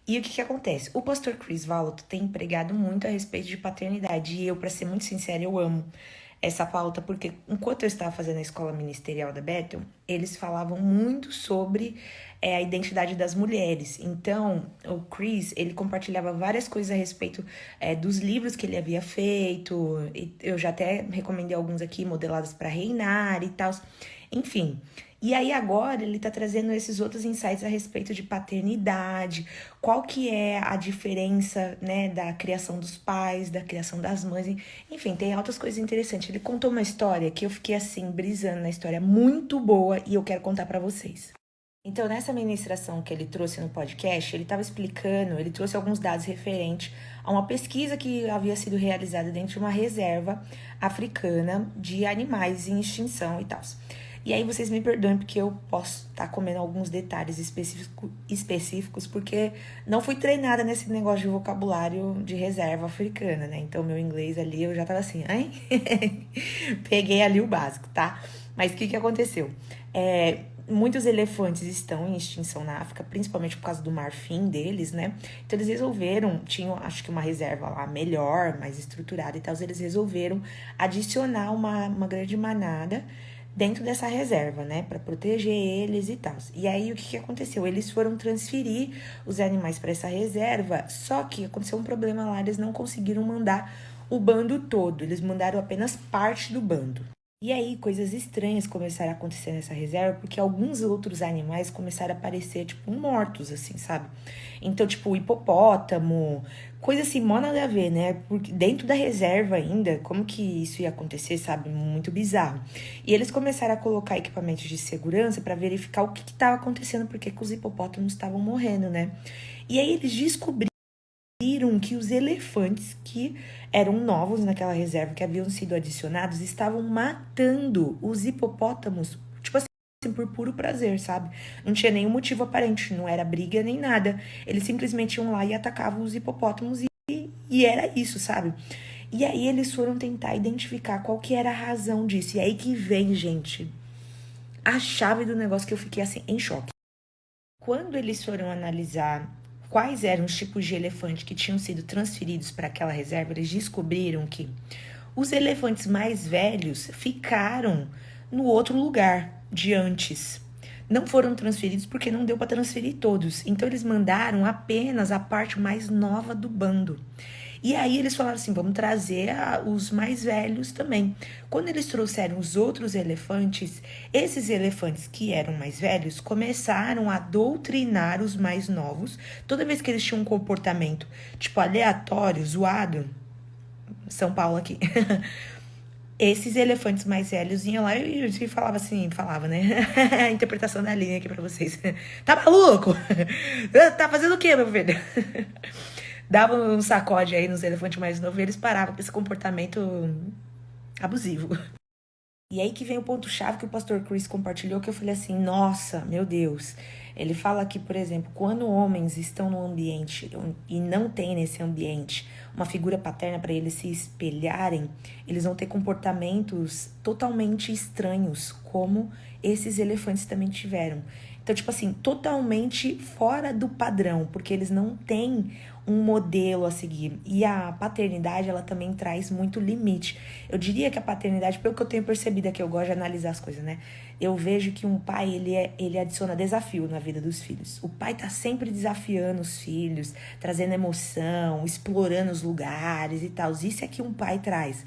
E o que acontece? O pastor Chris Vallow tem pregado muito a respeito de paternidade. E eu, pra ser muito sincera, eu amo essa pauta, porque enquanto eu estava fazendo a escola ministerial da Bethel, eles falavam muito sobre a identidade das mulheres. Então, o Chris, ele compartilhava várias coisas a respeito dos livros que ele havia feito. E eu já até recomendei alguns aqui, Modeladas para Reinar e tal. Enfim. E aí agora ele tá trazendo esses outros insights a respeito de paternidade, qual que é a diferença, né, da criação dos pais, da criação das mães, enfim, tem outras coisas interessantes. Ele contou uma história que eu fiquei assim, brisando na história, muito boa, e eu quero contar pra vocês. Então, nessa ministração que ele trouxe no podcast, ele estava explicando, ele trouxe alguns dados referentes a uma pesquisa que havia sido realizada dentro de uma reserva africana de animais em extinção e tal. E aí vocês me perdoem porque eu posso estar comendo alguns detalhes específicos, porque não fui treinada nesse negócio de vocabulário de reserva africana, né? Então meu inglês ali eu já tava assim, hein? Peguei ali o básico, tá? Mas o que aconteceu? Muitos elefantes estão em extinção na África, principalmente por causa do marfim deles, né? Então eles resolveram, tinham acho que uma reserva lá melhor, mais estruturada e tal, eles resolveram adicionar uma grande manada dentro dessa reserva, né, para proteger eles e tal. E aí o que aconteceu? Eles foram transferir os animais para essa reserva, só que aconteceu um problema lá, eles não conseguiram mandar o bando todo, eles mandaram apenas parte do bando. E aí, coisas estranhas começaram a acontecer nessa reserva, porque alguns outros animais começaram a aparecer, tipo, mortos, assim, sabe? Então, tipo, o hipopótamo, coisa assim, mó nada a ver, né? Porque dentro da reserva ainda, como que isso ia acontecer, sabe? Muito bizarro. E eles começaram a colocar equipamentos de segurança para verificar o que estava acontecendo, porque que os hipopótamos estavam morrendo, né? E aí eles descobriram que os elefantes que eram novos naquela reserva, que haviam sido adicionados, estavam matando os hipopótamos, tipo assim, por puro prazer, sabe? Não tinha nenhum motivo aparente, não era briga nem nada. Eles simplesmente iam lá e atacavam os hipopótamos e era isso, sabe? E aí eles foram tentar identificar qual que era a razão disso. E aí que vem, gente, a chave do negócio que eu fiquei assim, em choque. Quando eles foram analisar quais eram os tipos de elefante que tinham sido transferidos para aquela reserva, eles descobriram que os elefantes mais velhos ficaram no outro lugar de antes. Não foram transferidos porque não deu para transferir todos. Então eles mandaram apenas a parte mais nova do bando. E aí eles falaram assim, vamos trazer os mais velhos também. Quando eles trouxeram os outros elefantes, esses elefantes que eram mais velhos começaram a doutrinar os mais novos. Toda vez que eles tinham um comportamento, tipo, aleatório, zoado, São Paulo aqui, esses elefantes mais velhos iam lá e falava assim, falava, né? A interpretação da linha aqui pra vocês. Tá maluco? Tá fazendo o quê, meu filho? Dava um sacode aí nos elefantes mais novos e eles paravam com esse comportamento abusivo. E aí que vem o ponto-chave que o pastor Chris compartilhou, que eu falei assim, nossa, meu Deus. Ele fala que, por exemplo, quando homens estão no ambiente e não tem nesse ambiente uma figura paterna para eles se espelharem, eles vão ter comportamentos totalmente estranhos, como esses elefantes também tiveram. Então, tipo assim, totalmente fora do padrão, porque eles não têm um modelo a seguir. E a paternidade, ela também traz muito limite. Eu diria que a paternidade, pelo que eu tenho percebido aqui, eu gosto de analisar as coisas, né? Eu vejo que um pai, ele adiciona desafio na vida dos filhos. O pai tá sempre desafiando os filhos, trazendo emoção, explorando os lugares e tal. Isso é que um pai traz.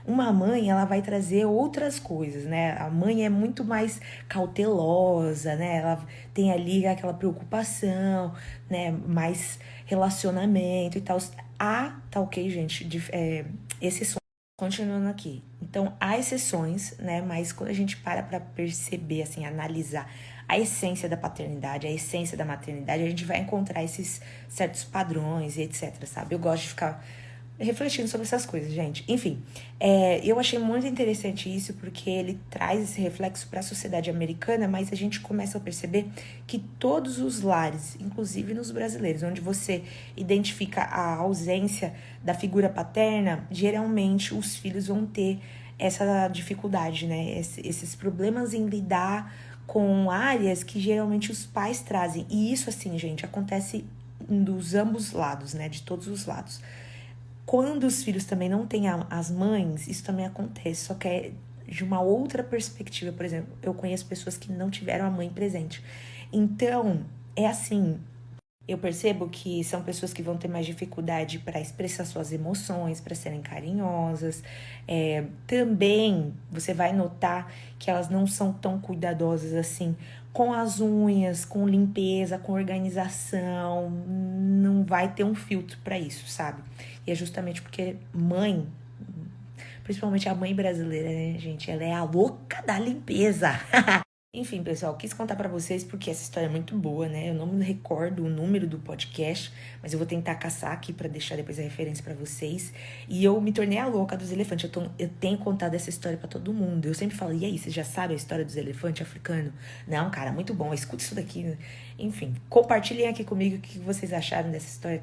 Uma mãe, ela vai trazer outras coisas, né? A mãe é muito mais cautelosa, né? Ela tem ali aquela preocupação, né? Mais relacionamento e tal. Tá ok, gente, exceções. Continuando aqui. Então, há exceções, né? Mas quando a gente para perceber, assim, analisar a essência da paternidade, a essência da maternidade, a gente vai encontrar esses certos padrões e etc, sabe? Eu gosto de ficar refletindo sobre essas coisas, gente. Enfim, eu achei muito interessante isso, porque ele traz esse reflexo para a sociedade americana, mas a gente começa a perceber que todos os lares, inclusive nos brasileiros, onde você identifica a ausência da figura paterna, geralmente os filhos vão ter essa dificuldade, né? Esses problemas em lidar com áreas que geralmente os pais trazem. E isso, assim, gente, acontece dos ambos lados, né? De todos os lados. Quando os filhos também não têm as mães, isso também acontece, só que é de uma outra perspectiva. Por exemplo, eu conheço pessoas que não tiveram a mãe presente. Então, é assim, eu percebo que são pessoas que vão ter mais dificuldade para expressar suas emoções, para serem carinhosas. Também você vai notar que elas não são tão cuidadosas assim com as unhas, com limpeza, com organização. Não vai ter um filtro para isso, sabe? E é justamente porque mãe, principalmente a mãe brasileira, né, gente? Ela é a louca da limpeza. Enfim, pessoal, quis contar pra vocês porque essa história é muito boa, né? Eu não me recordo o número do podcast, mas eu vou tentar caçar aqui pra deixar depois a referência pra vocês. E eu me tornei a louca dos elefantes. Eu tenho contado essa história pra todo mundo. Eu sempre falo, e aí, vocês já sabem a história dos elefantes africanos? Não, cara, muito bom, escuta isso daqui. Enfim, compartilhem aqui comigo o que vocês acharam dessa história.